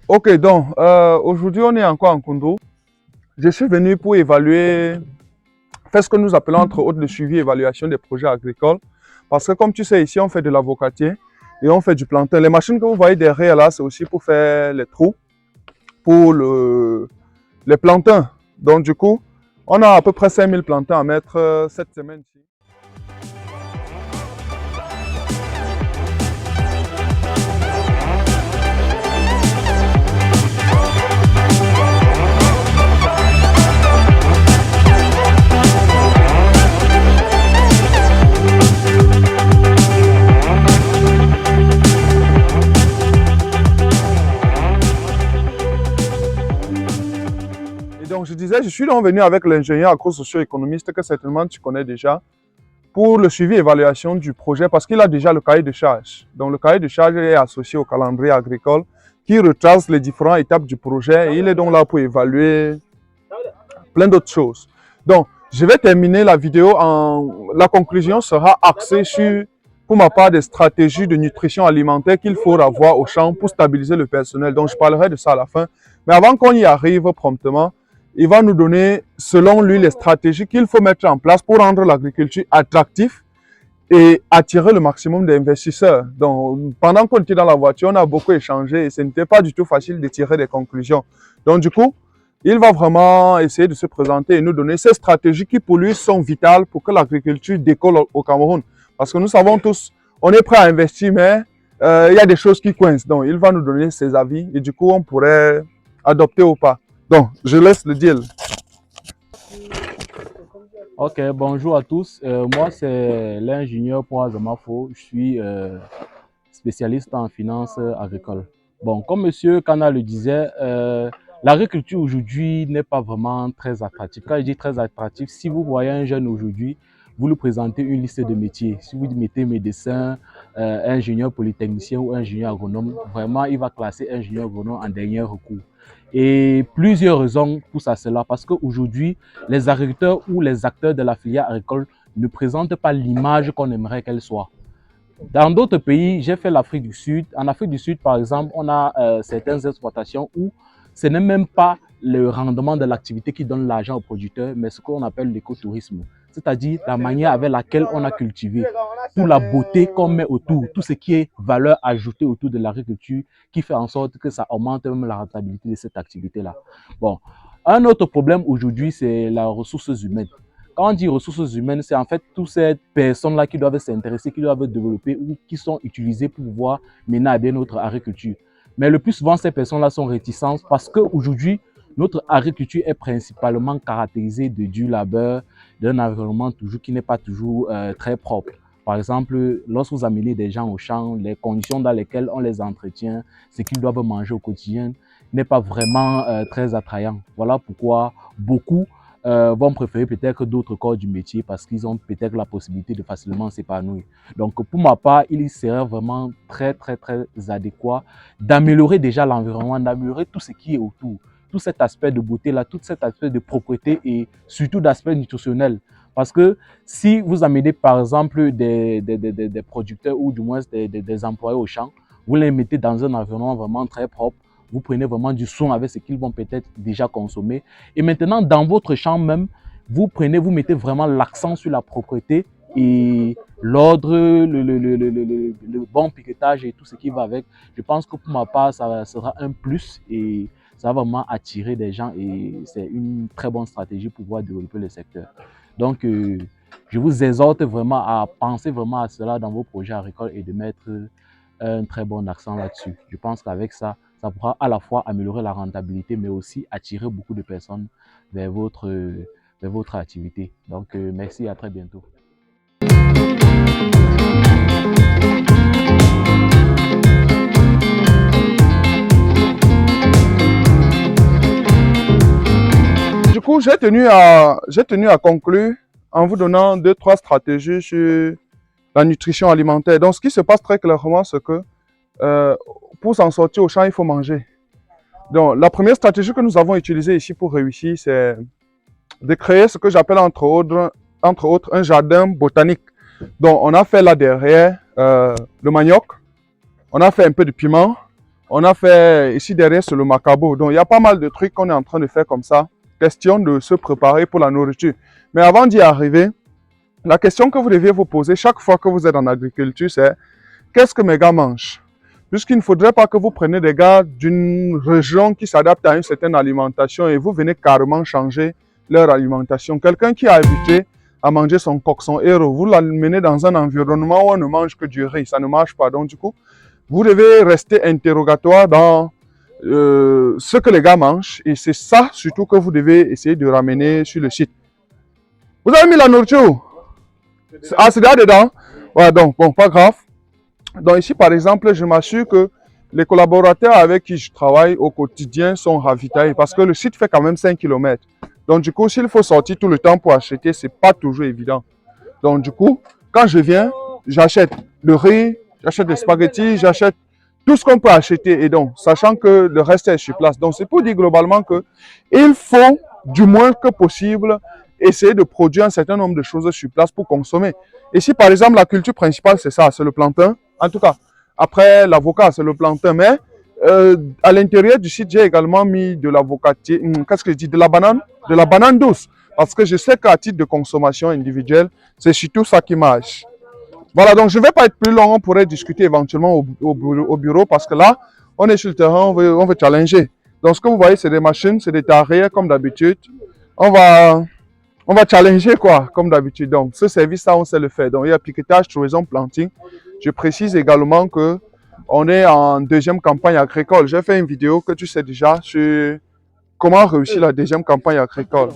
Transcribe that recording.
Ok, donc aujourd'hui on est encore en Koundou. Je suis venu pour évaluer, faire ce que nous appelons entre autres le suivi et évaluation des projets agricoles. Parce que comme tu sais, ici on fait de l'avocatier et on fait du plantain. Les machines que vous voyez derrière là, c'est aussi pour faire les trous pour les plantains. Donc du coup, on a à peu près 5000 plantains à mettre cette semaine-ci. Donc, je disais, je suis donc venu avec l'ingénieur agro-socio-économiste que certainement tu connais déjà pour le suivi et évaluation du projet parce qu'il a déjà le cahier de charge. Donc, le cahier de charge est associé au calendrier agricole qui retrace les différentes étapes du projet et il est donc là pour évaluer plein d'autres choses. Donc, je vais terminer la vidéo la conclusion sera axée sur, pour ma part, des stratégies de nutrition alimentaire qu'il faut avoir au champ pour stabiliser le personnel. Donc, je parlerai de ça à la fin. Mais avant qu'on y arrive promptement, il va nous donner, selon lui, les stratégies qu'il faut mettre en place pour rendre l'agriculture attractive et attirer le maximum d'investisseurs. Donc, pendant qu'on était dans la voiture, on a beaucoup échangé et ce n'était pas du tout facile de tirer des conclusions. Donc, du coup, il va vraiment essayer de se présenter et nous donner ces stratégies qui, pour lui, sont vitales pour que l'agriculture décolle au Cameroun. Parce que nous savons tous, on est prêt à investir, mais il y a des choses qui coincent. Donc, il va nous donner ses avis et du coup, on pourrait adopter ou pas. Donc, je laisse le deal. Ok, bonjour à tous. Moi, c'est l'ingénieur Poazamafo. Je suis spécialiste en finances agricoles. Bon, comme Monsieur Kana le disait, l'agriculture aujourd'hui n'est pas vraiment très attractive. Quand je dis très attractive, si vous voyez un jeune aujourd'hui, vous lui présentez une liste de métiers. Si vous mettez médecin, ingénieur polytechnicien ou ingénieur agronome, vraiment, il va classer ingénieur agronome en dernier recours. Et plusieurs raisons poussent à cela, parce qu'aujourd'hui, les agriculteurs ou les acteurs de la filière agricole ne présentent pas l'image qu'on aimerait qu'elle soit. Dans d'autres pays, j'ai fait l'Afrique du Sud. En Afrique du Sud, par exemple, on a certaines exploitations où ce n'est même pas le rendement de l'activité qui donne l'argent aux producteurs, mais ce qu'on appelle l'écotourisme. C'est-à-dire la manière avec laquelle on a cultivé, toute la beauté qu'on met autour, tout ce qui est valeur ajoutée autour de l'agriculture, qui fait en sorte que ça augmente même la rentabilité de cette activité-là. Bon, un autre problème aujourd'hui, c'est la ressources humaines. Quand on dit ressources humaines, c'est en fait toutes ces personnes-là qui doivent s'intéresser, qui doivent développer ou qui sont utilisées pour pouvoir mener à bien notre agriculture. Mais le plus souvent, ces personnes-là sont réticentes parce qu'aujourd'hui, notre agriculture est principalement caractérisée de du labeur, d'un environnement toujours qui n'est pas toujours très propre. Par exemple, lorsque vous amenez des gens au champ, les conditions dans lesquelles on les entretient, ce qu'ils doivent manger au quotidien, n'est pas vraiment très attrayant. Voilà pourquoi beaucoup vont préférer peut-être d'autres corps du métier parce qu'ils ont peut-être la possibilité de facilement s'épanouir. Donc, pour ma part, il serait vraiment très adéquat d'améliorer déjà l'environnement, d'améliorer tout ce qui est autour, tout cet aspect de beauté-là, tout cet aspect de propreté et surtout d'aspect nutritionnel. Parce que si vous amenez par exemple des producteurs ou du moins des employés au champ, vous les mettez dans un environnement vraiment très propre, vous prenez vraiment du soin avec ce qu'ils vont peut-être déjà consommer. Et maintenant, dans votre champ même, vous mettez vraiment l'accent sur la propreté et l'ordre, le bon piquetage et tout ce qui va avec. Je pense que pour ma part, ça sera un plus et ça va vraiment attirer des gens et c'est une très bonne stratégie pour pouvoir développer le secteur. Donc, je vous exhorte vraiment à penser vraiment à cela dans vos projets agricoles et de mettre un très bon accent là-dessus. Je pense qu'avec ça, ça pourra à la fois améliorer la rentabilité, mais aussi attirer beaucoup de personnes vers votre activité. Donc, merci et à très bientôt. Du coup, j'ai tenu à conclure en vous donnant 2-3 stratégies sur la nutrition alimentaire. Donc, ce qui se passe très clairement, c'est que pour s'en sortir au champ, il faut manger. Donc, la première stratégie que nous avons utilisée ici pour réussir, c'est de créer ce que j'appelle entre autres un jardin botanique. Donc, on a fait là derrière le manioc, on a fait un peu de piment, On a fait, ici derrière, c'est le macabo. Donc, il y a pas mal de trucs qu'on est en train de faire comme ça. Question de se préparer pour la nourriture. Mais avant d'y arriver, la question que vous deviez vous poser chaque fois que vous êtes en agriculture, c'est qu'est-ce que mes gars mangent? Puisqu'il ne faudrait pas que vous preniez des gars d'une région qui s'adapte à une certaine alimentation et vous venez carrément changer leur alimentation. Quelqu'un qui est habitué à manger son coq, son héros, vous l'amenez dans un environnement où on ne mange que du riz, ça ne marche pas. Donc du coup, vous devez rester interrogatoire dans ce que les gars mangent et c'est ça surtout que vous devez essayer de ramener sur le site. Vous avez mis la nourriture? Ah, c'est là-dedans? Ouais, donc, bon, pas grave. Donc ici, par exemple, je m'assure que les collaborateurs avec qui je travaille au quotidien sont ravitaillés parce que le site fait quand même 5 km. Donc du coup, s'il faut sortir tout le temps pour acheter, c'est pas toujours évident. Donc du coup, quand je viens, j'achète le riz, j'achète des spaghettis, j'achète tout ce qu'on peut acheter et donc, sachant que le reste est sur place. Donc c'est pour dire globalement que il faut du moins que possible essayer de produire un certain nombre de choses sur place pour consommer. Ici, par exemple, la culture principale, c'est ça, c'est le plantain. En tout cas, après l'avocat, c'est le plantain. Mais à l'intérieur du site, j'ai également mis de l'avocatier, qu'est-ce que je dis, de la banane douce. Parce que je sais qu'à titre de consommation individuelle, c'est surtout ça qui marche. Voilà, donc je ne vais pas être plus long, on pourrait discuter éventuellement au bureau parce que là, on est sur le terrain, on veut challenger. Donc ce que vous voyez, c'est des machines, c'est des tarrières comme d'habitude. On va, on va challenger quoi, comme d'habitude. Donc ce service-là, on sait le faire. Donc il y a piquetage, trouaison, planting. Je précise également que on est en deuxième campagne agricole. J'ai fait une vidéo que tu sais déjà sur comment réussir la deuxième campagne agricole.